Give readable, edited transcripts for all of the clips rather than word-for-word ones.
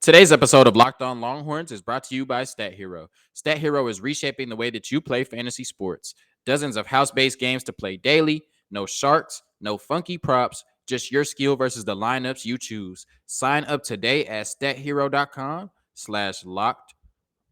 Today's episode of Locked On Longhorns is brought to you by StatHero. StatHero is reshaping the way that you play fantasy sports. Dozens of house-based games to play daily, no sharks, no funky props, just your skill versus the lineups you choose. Sign up today at stathero.com/locked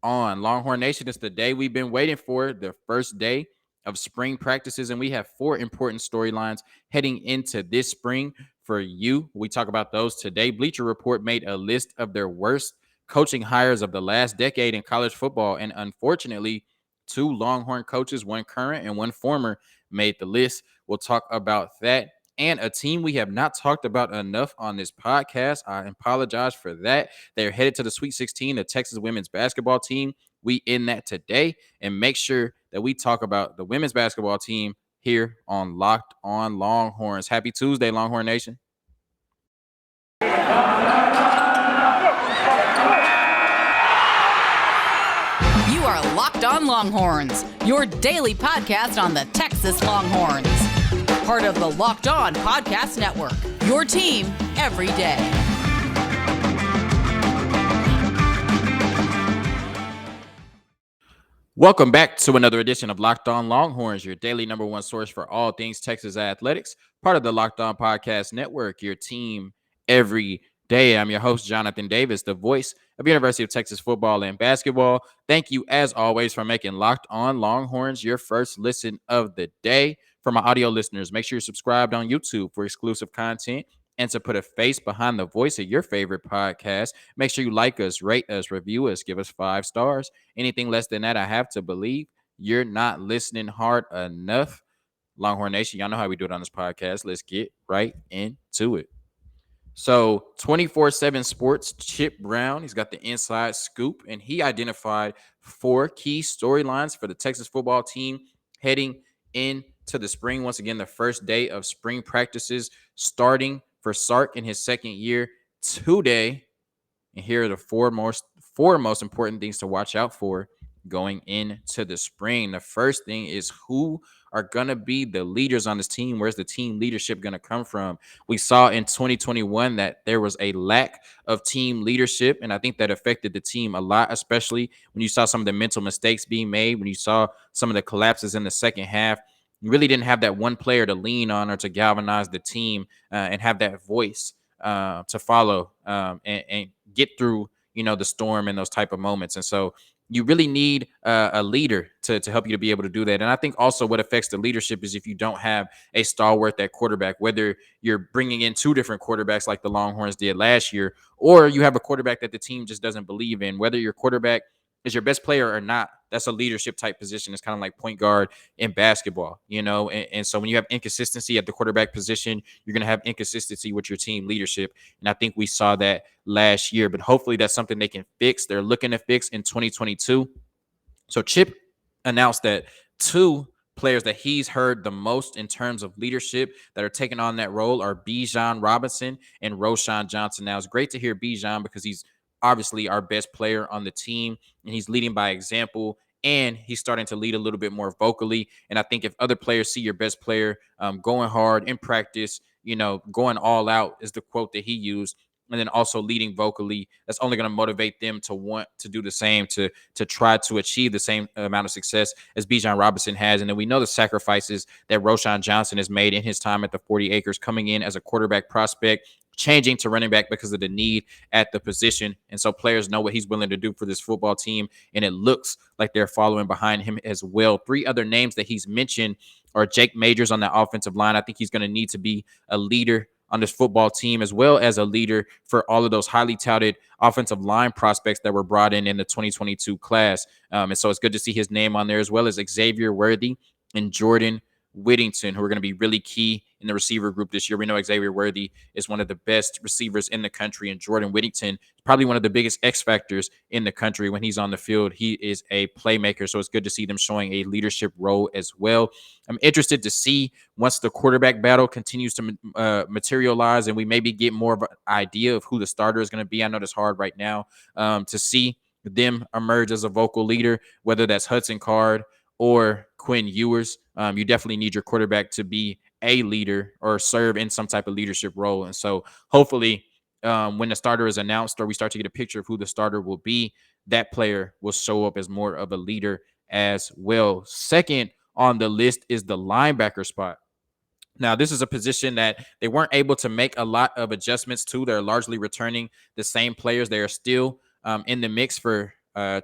on. Longhorn Nation, it's the day we've been waiting for, the first day of spring practices, and we have four important storylines heading into this spring for you. We talk about those today. Bleacher Report made a list of their worst coaching hires of the last decade in college football, and unfortunately, two Longhorn coaches, one current and one former, made the list. We'll talk about that and a team we have not talked about enough on this podcast. I apologize for that. They're headed to the Sweet 16, the Texas women's basketball team. We end that today and make sure that we talk about the women's basketball team here on Locked On Longhorns. Happy Tuesday, Longhorn Nation. You are Locked On Longhorns, your daily podcast on the Texas Longhorns. Part of the Locked On Podcast Network, your team every day. Welcome back to another edition of Locked On Longhorns, your daily number one source for all things Texas athletics, part of the Locked On Podcast Network, your team every day. I'm your host, Jonathan Davis, the voice of University of Texas football and basketball. Thank you, as always, for making Locked On Longhorns your first listen of the day. For my audio listeners, make sure you're subscribed on YouTube for exclusive content and to put a face behind the voice of your favorite podcast. Make sure you like us, rate us, review us, give us 5 stars. Anything less than that, I have to believe you're not listening hard enough. Longhorn Nation, y'all know how we do it on this podcast. Let's get right into it. So 24/7 Sports, Chip Brown, he's got the inside scoop, and he identified 4 key storylines for the Texas football team heading into the spring. Once again, the first day of spring practices starting for Sark in his second year today. And here are the four most important things to watch out for going into the spring. The first thing is who are going to be the leaders on this team. Where's the team leadership going to come from? We saw in 2021 that there was a lack of team leadership, and I think that affected the team a lot, especially when you saw some of the mental mistakes being made, when you saw some of the collapses in the second half. You really didn't have that one player to lean on or to galvanize the team and have that voice to follow and get through, the storm and those type of moments. And so you really need a leader to help you to be able to do that. And I think also what affects the leadership is if you don't have a stalwart at quarterback, whether you're bringing in 2 different quarterbacks like the Longhorns did last year, or you have a quarterback that the team just doesn't believe in, whether your quarterback is your best player or not. That's a leadership type position. It's kind of like point guard in basketball, and so when you have inconsistency at the quarterback position, you're going to have inconsistency with your team leadership. And I think we saw that last year, but hopefully that's something they can fix. They're looking to fix in 2022. So Chip announced that 2 players that he's heard the most in terms of leadership that are taking on that role are Bijan Robinson and Roschon Johnson. Now, it's great to hear Bijan because he's obviously our best player on the team, and he's leading by example, and he's starting to lead a little bit more vocally. And I think if other players see your best player going hard in practice, going all out is the quote that he used, and then also leading vocally, that's only going to motivate them to want to do the same, to try to achieve the same amount of success as Bijan Robinson has. And then we know the sacrifices that Roschon Johnson has made in his time at the 40 acres, coming in as a quarterback prospect, changing to running back because of the need at the position. And so players know what he's willing to do for this football team, and it looks like they're following behind him as well. 3 other names that he's mentioned are Jake Majors on the offensive line. I think he's going to need to be a leader on this football team, as well as a leader for all of those highly touted offensive line prospects that were brought in the 2022 class. And so it's good to see his name on there, as well as Xavier Worthy and Jordan Whittington, who are going to be really key in the receiver group this year. We know Xavier Worthy is one of the best receivers in the country, and Jordan Whittington is probably one of the biggest X factors in the country when he's on the field. He is a playmaker, so it's good to see them showing a leadership role as well. I'm interested to see once the quarterback battle continues to materialize and we maybe get more of an idea of who the starter is going to be. I know it's hard right now to see them emerge as a vocal leader, whether that's Hudson Card or Quinn Ewers. You definitely need your quarterback to be a leader or serve in some type of leadership role. And so hopefully when the starter is announced or we start to get a picture of who the starter will be, that player will show up as more of a leader as well. Second on the list is the linebacker spot. Now, this is a position that they weren't able to make a lot of adjustments to. They're largely returning the same players. They are still in the mix for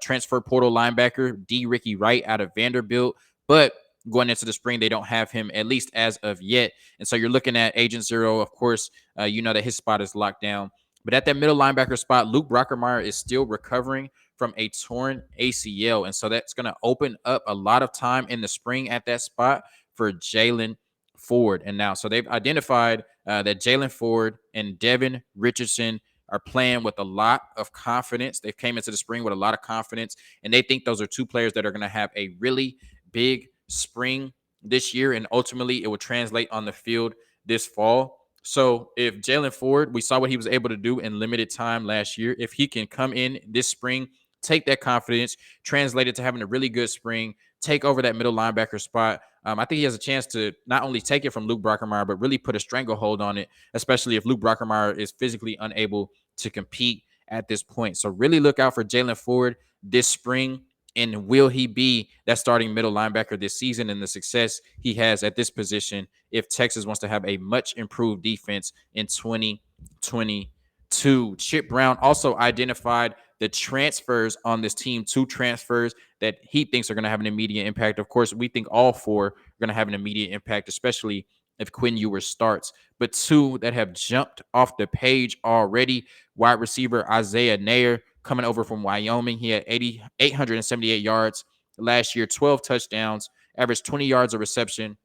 transfer portal linebacker D. Ricky Wright out of Vanderbilt, but going into the spring, they don't have him, at least as of yet. And so you're looking at Agent Zero. Of course, you know that his spot is locked down. But at that middle linebacker spot, Luke Brockermeyer is still recovering from a torn ACL. And so that's going to open up a lot of time in the spring at that spot for Jalen Ford. And now, so they've identified that Jalen Ford and Devin Richardson are playing with a lot of confidence. They came into the spring with a lot of confidence, and they think those are two players that are going to have a really big spring this year, and ultimately it will translate on the field this fall. So if Jalen Ford, we saw what he was able to do in limited time last year, if he can come in this spring, take that confidence, translate it to having a really good spring, take over that middle linebacker spot, I think he has a chance to not only take it from Luke Brockermeyer, but really put a stranglehold on it, especially if Luke Brockermeyer is physically unable to compete at this point. So really look out for Jalen Ford this spring. And will he be that starting middle linebacker this season and the success he has at this position if Texas wants to have a much improved defense in 2022? Chip Brown also identified the transfers on this team, two transfers that he thinks are going to have an immediate impact. Of course, we think all four are going to have an immediate impact, especially if Quinn Ewers starts. But two that have jumped off the page already: wide receiver Isaiah Nair coming over from Wyoming. He had 878 yards last year, 12 touchdowns, averaged 20 yards a reception.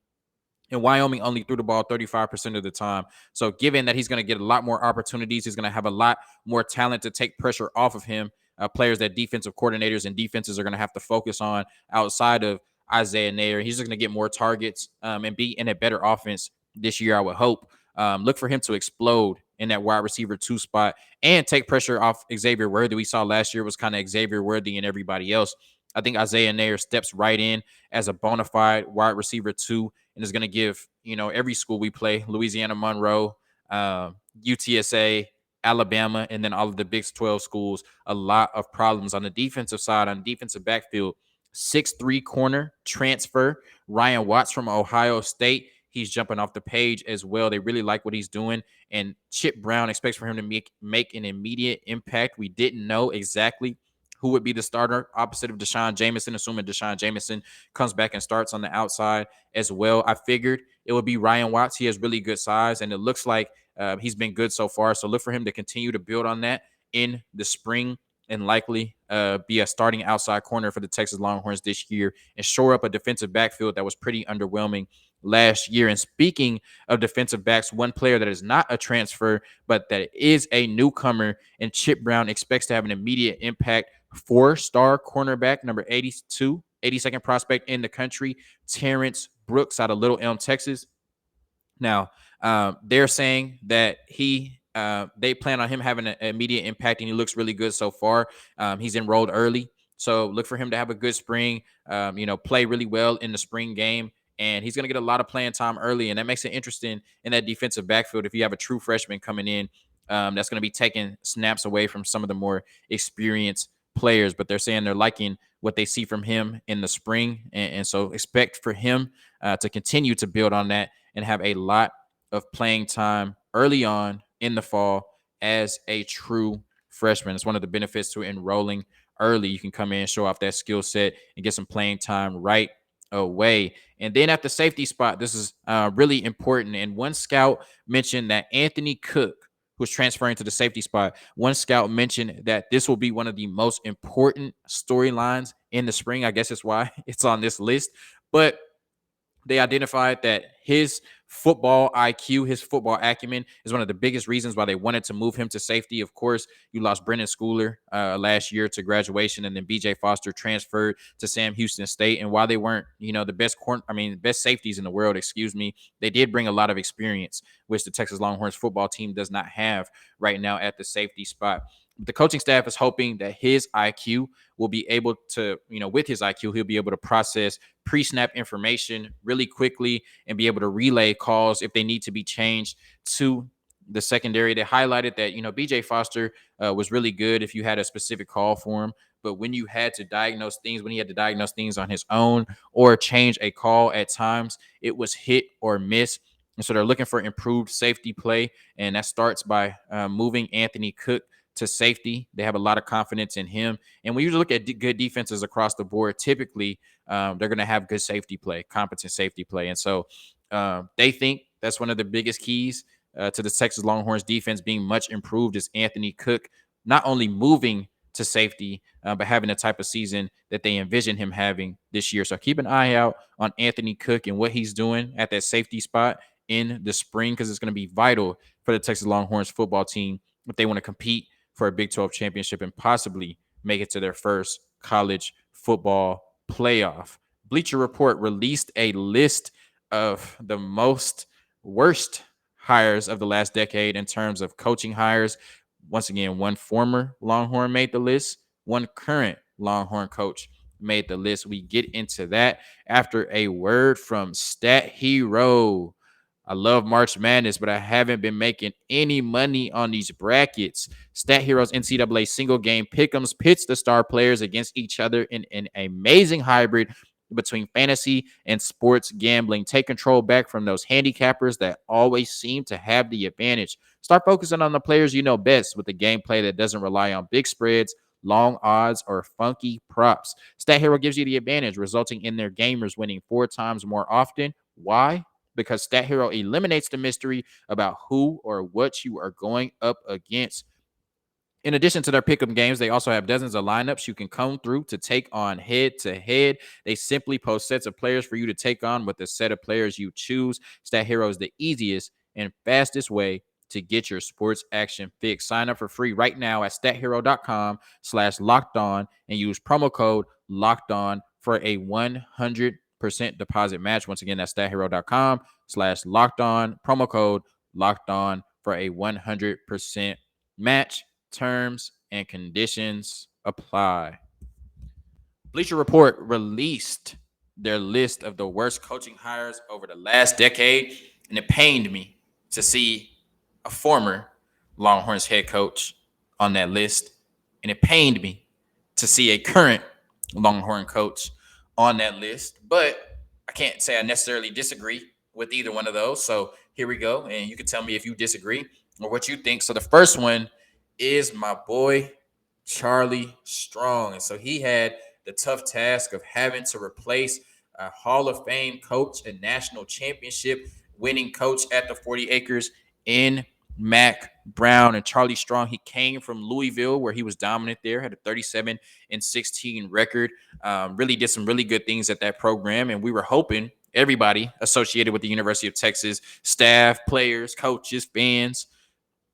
And Wyoming only threw the ball 35% of the time. So given that he's going to get a lot more opportunities, he's going to have a lot more talent to take pressure off of him, players that defensive coordinators and defenses are going to have to focus on outside of Isaiah Nair. He's just going to get more targets and be in a better offense this year, I would hope. Look for him to explode in that wide receiver 2 spot and take pressure off Xavier Worthy. We saw last year was kind of Xavier Worthy and everybody else. I think Isaiah Nair steps right in as a bona fide wide receiver 2 and is going to give, every school we play, Louisiana Monroe, UTSA, Alabama, and then all of the Big 12 schools, a lot of problems on the defensive side, on defensive backfield. 6'3" corner transfer, Ryan Watts from Ohio State. He's jumping off the page as well. They really like what he's doing. And Chip Brown expects for him to make an immediate impact. We didn't know exactly who would be the starter opposite of Deshaun Jameson, assuming Deshaun Jameson comes back and starts on the outside as well. I figured it would be Ryan Watts. He has really good size, and it looks like he's been good so far. So look for him to continue to build on that in the spring and likely be a starting outside corner for the Texas Longhorns this year and shore up a defensive backfield that was pretty underwhelming last year. And speaking of defensive backs, one player that is not a transfer, but that is a newcomer, and Chip Brown expects to have an immediate impact. 4-star cornerback, number 82, 82nd prospect in the country, Terrence Brooks out of Little Elm, Texas. Now, they're saying that they plan on him having an immediate impact, and he looks really good so far. He's enrolled early, so look for him to have a good spring, play really well in the spring game, and he's going to get a lot of playing time early, and that makes it interesting in that defensive backfield if you have a true freshman coming in that's going to be taking snaps away from some of the more experienced players. But they're saying they're liking what they see from him in the spring, and so expect for him to continue to build on that and have a lot of playing time early on in the fall as a true freshman. It's one of the benefits to enrolling early. You can come in, show off that skill set, and get some playing time right away. And then at the safety spot, this is really important. And one scout mentioned that Anthony Cook, who's transferring to the safety spot, one scout mentioned that this will be one of the most important storylines in the spring. I guess that's why it's on this list. But they identified that his football IQ, his football acumen is one of the biggest reasons why they wanted to move him to safety. Of course, you lost Brennan Schooler last year to graduation, and then BJ Foster transferred to Sam Houston State. And while they weren't, the best safeties in the world, they did bring a lot of experience, which the Texas Longhorns football team does not have right now at the safety spot. The coaching staff is hoping that his IQ will be able to, with his IQ, he'll be able to process pre-snap information really quickly and be able to relay calls if they need to be changed to, the secondary. They highlighted that, BJ Foster was really good if you had a specific call for him. But when you had to diagnose things, when he had to diagnose things on his own or change a call at times, it was hit or miss. And so they're looking for improved safety play. And that starts by moving Anthony Cook to safety. They have a lot of confidence in him. And when you look at good defenses across the board, typically they're going to have good safety play, competent safety play. And so they think that's one of the biggest keys to the Texas Longhorns defense being much improved is Anthony Cook not only moving to safety, but having the type of season that they envision him having this year. So keep an eye out on Anthony Cook and what he's doing at that safety spot in the spring, because it's going to be vital for the Texas Longhorns football team if they want to compete for a Big 12 championship and possibly make it to their first college football playoff. Bleacher Report released a list of the most worst hires of the last decade in terms of coaching hires. Once again, one former Longhorn made the list, one current Longhorn coach made the list. We get into that after a word from StatHero. I love March Madness, but I haven't been making any money on these brackets. StatHero's NCAA single game pick'ems pits the star players against each other in an amazing hybrid between fantasy and sports gambling. Take control back from those handicappers that always seem to have the advantage. Start focusing on the players you know best with a gameplay that doesn't rely on big spreads, long odds, or funky props. StatHero gives you the advantage, resulting in their gamers winning 4 times more often. Why? Because StatHero eliminates the mystery about who or what you are going up against. In addition to their pick'em games, they also have dozens of lineups you can come through to take on head-to-head. They simply post sets of players for you to take on with the set of players you choose. StatHero is the easiest and fastest way to get your sports action fix. Sign up for free right now at stathero.com/lockedon and use promo code LOCKEDON for a 100% deposit match. Once again, that's stathero.com/lockedon, promo code LOCKEDON for a 100% match. Terms and conditions apply. Bleacher Report released their list of the worst coaching hires over the last decade, and it pained me to see a former Longhorns head coach on that list, and it pained me to see a current Longhorn coach on that list. But I can't say I necessarily disagree with either one of those. So here we go, and you can tell me if you disagree or what you think. So the first one is my boy Charlie Strong. And so he had the tough task of having to replace a Hall of Fame coach, a national championship winning coach at the 40 acres in Mac Brown. And Charlie Strong, he came from Louisville, where he was dominant there, had a 37-16 record, really did some really good things at that program. And we were hoping everybody associated with the University of Texas, staff, players, coaches, fans,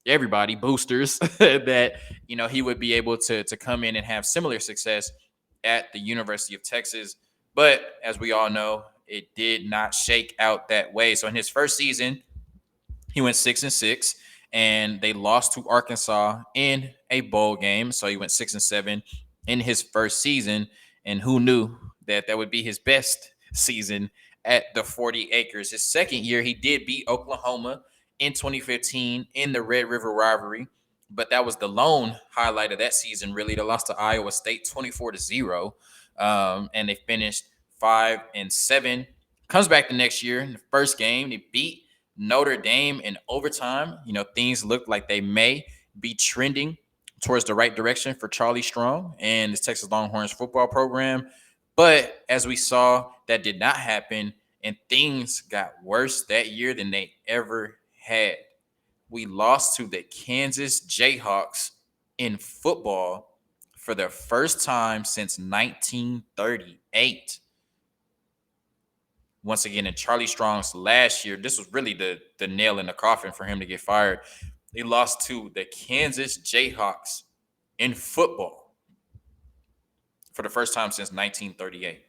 everybody, boosters, that he would be able to come in and have similar success at the University of Texas. But as we all know, it did not shake out that way. So in his first season, he went 6-6, and they lost to Arkansas in a bowl game. So he went 6-7 in his first season, and who knew that would be his best season at the 40 acres. His second year, he did beat Oklahoma in 2015 in the Red River rivalry, but that was the lone highlight of that season. Really, they lost to Iowa State 24-0, and they finished 5-7. Comes back the next year in the first game, they beat Notre Dame in overtime. Things looked like they may be trending towards the right direction for Charlie Strong and the Texas Longhorns football program, but as we saw, that did not happen, and things got worse that year than they ever had. We lost to the Kansas Jayhawks in football for the first time since 1938. Once again, in Charlie Strong's last year, this was really the nail in the coffin for him to get fired. They lost to the Kansas Jayhawks in football for the first time since 1938.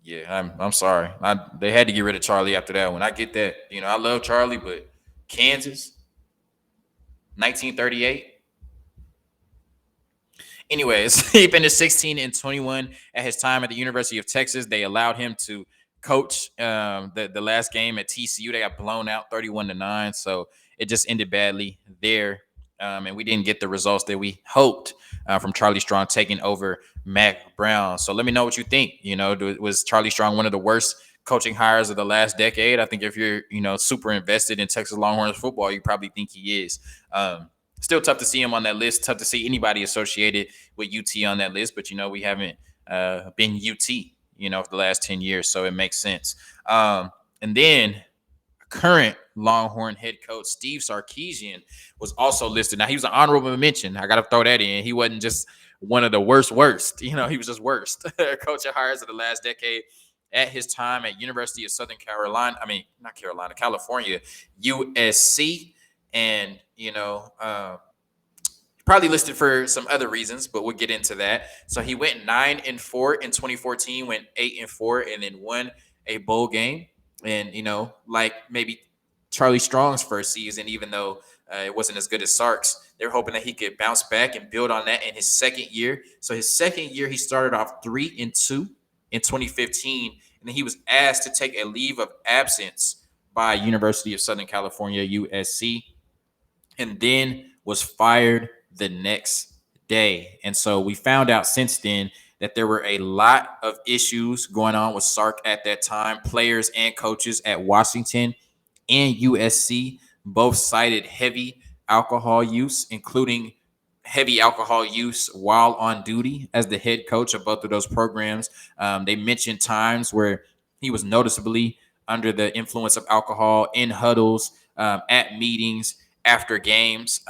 Yeah, I'm sorry. They had to get rid of Charlie after that one. I get that. I love Charlie, but Kansas, 1938. Anyways, he finished 16-21 at his time at the University of Texas. They allowed him to coach the last game at TCU. They got blown out 31-9. So it just ended badly there. And we didn't get the results that we hoped from Charlie Strong taking over Mac Brown. So let me know what you think. Was Charlie Strong one of the worst coaching hires of the last decade? I think if you're, super invested in Texas Longhorns football, you probably think he is. Still tough to see him on that list. Tough to see anybody associated with UT on that list. But, we haven't been UT, for the last 10 years. So it makes sense. And then current Longhorn head coach Steve Sarkisian was also listed. Now, he was an honorable mention. I got to throw that in. He wasn't just one of the worst. He was just worst coaching hires of the last decade. At his time at University of Southern Carolina, not Carolina, California, USC, and probably listed for some other reasons, but we'll get into that. So he went 9-4 in 2014, went 8-4, and then won a bowl game. And like maybe Charlie Strong's first season, even though it wasn't as good as Sark's, they're hoping that he could bounce back and build on that in his second year. So his second year, he started off 3-2 in 2015, and then he was asked to take a leave of absence by University of Southern California, USC, and then was fired the next day. And so we found out since then that there were a lot of issues going on with Sark at that time. Players and coaches at Washington and USC both cited heavy alcohol use, including heavy alcohol use while on duty as the head coach of both of those programs. They mentioned times where he was noticeably under the influence of alcohol in huddles, at meetings, after games.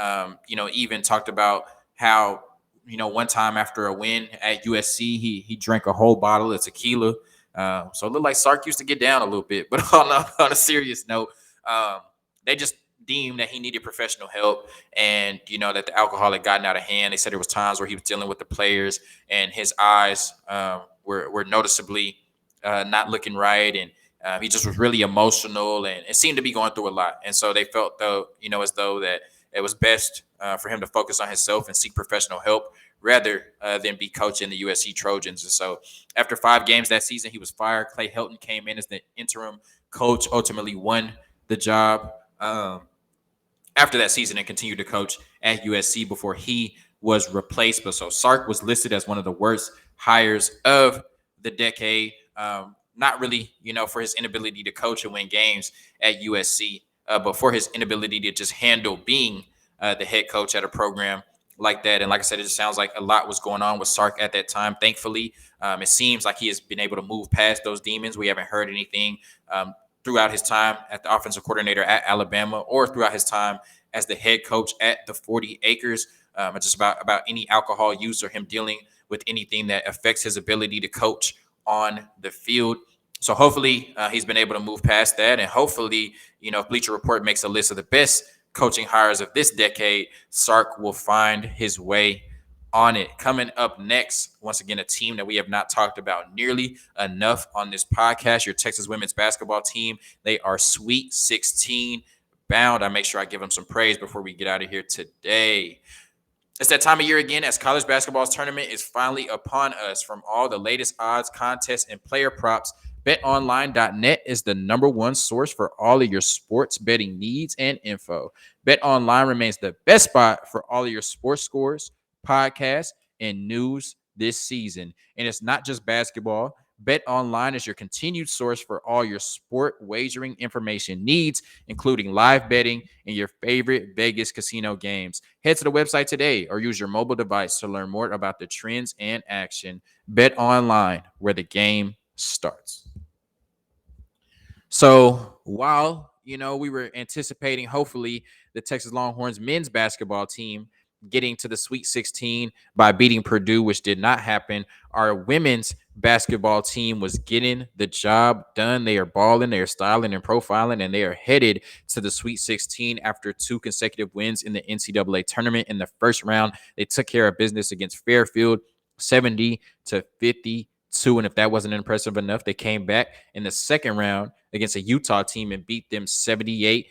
Even talked about how, one time after a win at USC, he drank a whole bottle of tequila. So it looked like Sark used to get down a little bit. But on a serious note, they just deemed that he needed professional help, and that the alcohol had gotten out of hand. They said there was times where he was dealing with the players and his eyes were noticeably not looking right, and he just was really emotional and it seemed to be going through a lot. And so they felt as though that it was best for him to focus on himself and seek professional help rather than be coaching the USC Trojans. And so after 5 games that season, he was fired. Clay Helton came in as the interim coach, ultimately won the job after that season and continued to coach at USC before he was replaced. But so Sark was listed as one of the worst hires of the decade. Not really, for his inability to coach and win games at USC, but for his inability to just handle being the head coach at a program like that. And like I said, it just sounds like a lot was going on with Sark at that time. Thankfully, it seems like he has been able to move past those demons. We haven't heard anything throughout his time at the offensive coordinator at Alabama or throughout his time as the head coach at the 40 Acres, just about any alcohol use or him dealing with anything that affects his ability to coach on the field. So hopefully he's been able to move past that. And hopefully, if Bleacher Report makes a list of the best coaching hires of this decade, Sark will find his way on it. Coming up next, once again, a team that we have not talked about nearly enough on this podcast, your Texas women's basketball team. They are Sweet 16 bound. I make sure I give them some praise before we get out of here today. It's that time of year again as college basketball's tournament is finally upon us. From all the latest odds, contests, and player props, BetOnline.net is the #1 source for all of your sports betting needs and info. BetOnline remains the best spot for all of your sports scores, podcasts, and news this season. And it's not just basketball. BetOnline is your continued source for all your sport wagering information needs, including live betting and your favorite Vegas casino games. Head to the website today or use your mobile device to learn more about the trends and action. BetOnline, where the game starts. So while, we were anticipating, hopefully, the Texas Longhorns men's basketball team getting to the Sweet 16 by beating Purdue, which did not happen, our women's basketball team was getting the job done. They are balling, they are styling and profiling, and they are headed to the Sweet 16 after 2 consecutive wins in the NCAA tournament. In the first round, they took care of business against Fairfield, 70-52. And if that wasn't impressive enough, they came back in the second round against a Utah team and beat them 78-56,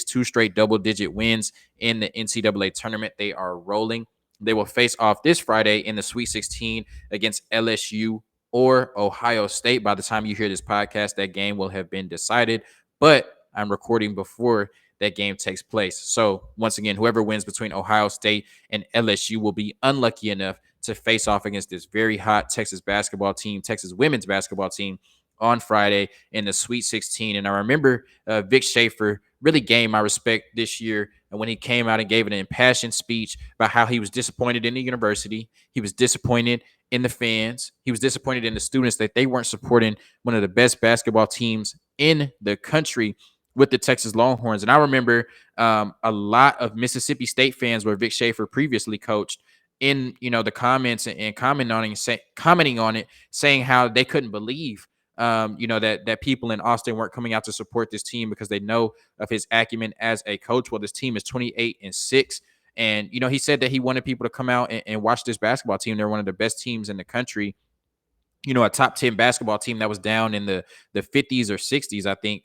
2 straight double-digit wins in the NCAA tournament. They are rolling. They will face off this Friday in the Sweet 16 against LSU or Ohio State. By the time you hear this podcast, that game will have been decided. But I'm recording before that game takes place. So once again, whoever wins between Ohio State and LSU will be unlucky enough to face off against this very hot Texas basketball team, Texas women's basketball team, on Friday in the Sweet 16. And I remember Vic Schaefer really gained my respect this year when he came out and gave an impassioned speech about how he was disappointed in the university. He was disappointed in the fans. He was disappointed in the students that they weren't supporting one of the best basketball teams in the country with the Texas Longhorns. And I remember a lot of Mississippi State fans where Vic Schaefer previously coached in the comments and commenting on it, saying how they couldn't believe that people in Austin weren't coming out to support this team because they know of his acumen as a coach. Well, this team is 28-6. And, he said that he wanted people to come out and watch this basketball team. They're one of the best teams in the country. A top 10 basketball team that was down in the 50s or 60s, I think,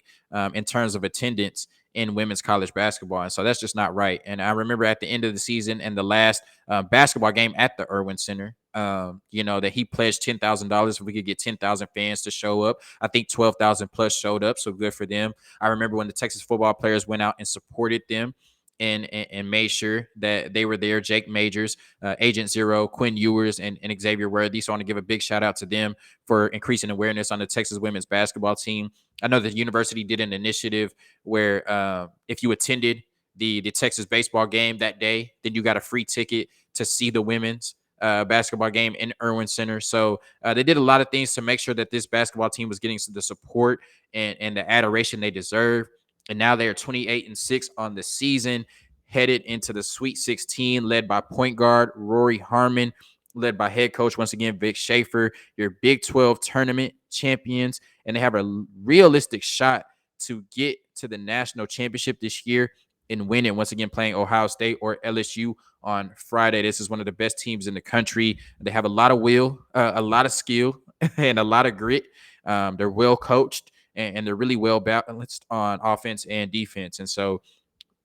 in terms of attendance in women's college basketball. And so that's just not right. And I remember at the end of the season and the last basketball game at the Irwin Center, that he pledged $10,000 if we could get 10,000 fans to show up. I think 12,000 plus showed up, so good for them. I remember when the Texas football players went out and supported them and made sure that they were there. Jake Majors, Agent Zero, Quinn Ewers, and Xavier Worthy. So I want to give a big shout out to them for increasing awareness on the Texas women's basketball team. I know the university did an initiative where if you attended the Texas baseball game that day, then you got a free ticket to see the women's basketball game in Irwin Center. So they did a lot of things to make sure that this basketball team was getting the support and the adoration they deserve. And now they are 28-6 on the season, headed into the Sweet 16, led by point guard Rory Harmon, led by head coach, once again, Vic Schaefer, your Big 12 tournament champions. And they have a realistic shot to get to the national championship this year and win it, once again, playing Ohio State or LSU on Friday. This is one of the best teams in the country. They have a lot of will, a lot of skill, and a lot of grit. They're well coached. And they're really well balanced on offense and defense. And so,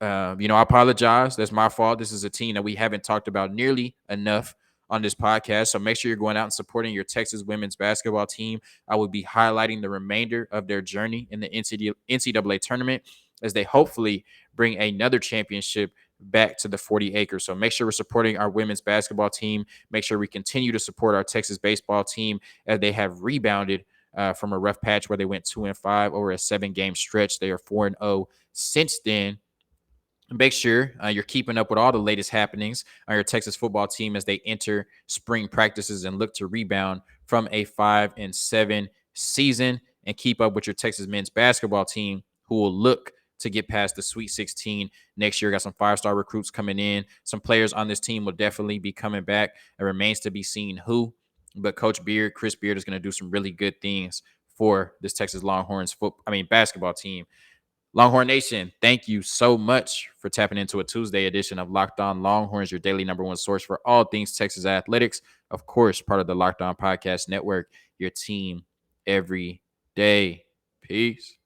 I apologize. That's my fault. This is a team that we haven't talked about nearly enough on this podcast. So make sure you're going out and supporting your Texas women's basketball team. I will be highlighting the remainder of their journey in the NCAA tournament as they hopefully bring another championship back to the 40 acres. So make sure we're supporting our women's basketball team. Make sure we continue to support our Texas baseball team as they have rebounded from a rough patch where they went 2-5 over a 7-game stretch. They are 4-0 since then. Make sure you're keeping up with all the latest happenings on your Texas football team as they enter spring practices and look to rebound from a 5-7 season, and keep up with your Texas men's basketball team, who will look to get past the Sweet 16 next year. Got some 5-star recruits coming in. Some players on this team will definitely be coming back. It remains to be seen who. But Coach Beard, Chris Beard, is going to do some really good things for this Texas Longhorns basketball team. Longhorn Nation, thank you so much for tapping into a Tuesday edition of Locked On Longhorns, your daily number one source for all things Texas athletics. Of course, part of the Locked On Podcast Network, your team every day. Peace.